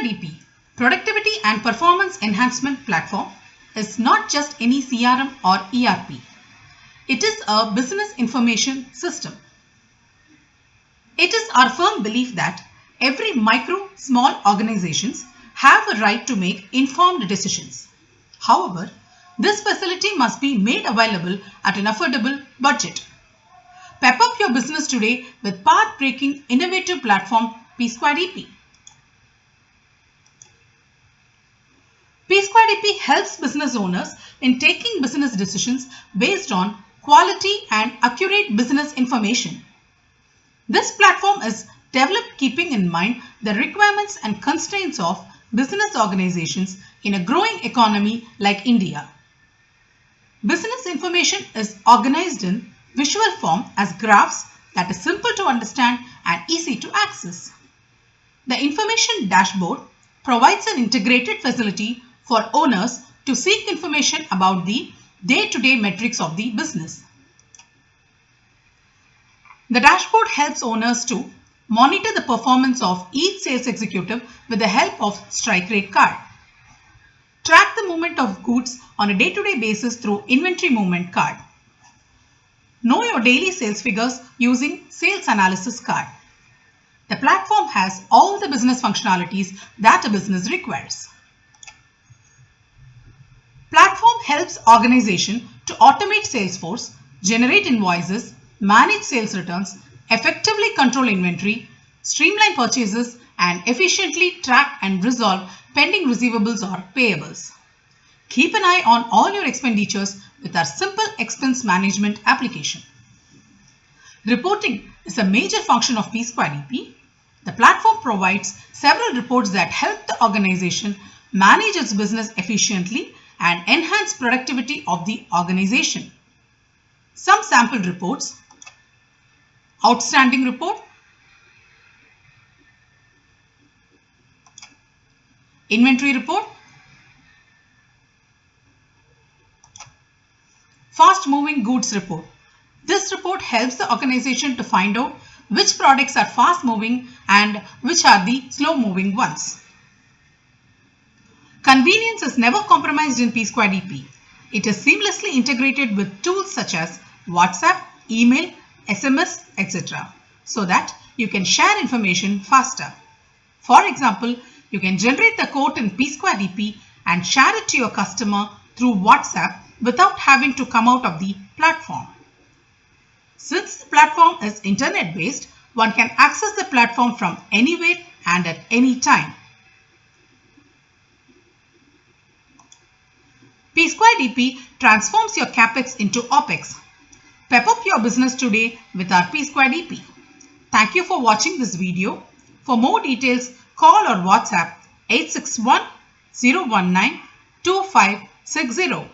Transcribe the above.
P-Squared-EP, Productivity and Performance Enhancement Platform, is not just any CRM or ERP. It is a business information system. It is our firm belief that every micro, small organizations have a right to make informed decisions. However, this facility must be made available at an affordable budget. Pep up your business today with path-breaking innovative platform P-Squared-EP. P-Squared-EP helps business owners in taking business decisions based on quality and accurate business information. This platform is developed keeping in mind the requirements and constraints of business organizations in a growing economy like India. Business information is organized in visual form as graphs that is simple to understand and easy to access. The information dashboard provides an integrated facility for owners to seek information about the day-to-day metrics of the business. The dashboard helps owners to monitor the performance of each sales executive with the help of strike rate card. Track the movement of goods on a day-to-day basis through inventory movement card. Know your daily sales figures using sales analysis card. The platform has all the business functionalities that a business requires. Platform helps organization to automate Salesforce, generate invoices, manage sales returns, effectively control inventory, streamline purchases, and efficiently track and resolve pending receivables or payables. Keep an eye on all your expenditures with our simple expense management application. Reporting is a major function of P-Squared-EP. The platform provides several reports that help the organization manage its business efficiently and enhance productivity of the organization. Some sample reports: Outstanding Report, Inventory Report, Fast Moving Goods Report. This report helps the organization to find out which products are fast moving and which are the slow moving ones. Convenience is never compromised in P-Squared-EP. It is seamlessly integrated with tools such as WhatsApp, email, SMS, etc. so that you can share information faster. For example, you can generate the quote in P-Squared-EP and share it to your customer through WhatsApp without having to come out of the platform. Since the platform is internet-based, one can access the platform from anywhere and at any time. P-Squared-EP transforms your CapEx into OpEx. Pep up your business today with our P-Squared-EP. Thank you for watching this video. For more details, call or WhatsApp 861 019 2560.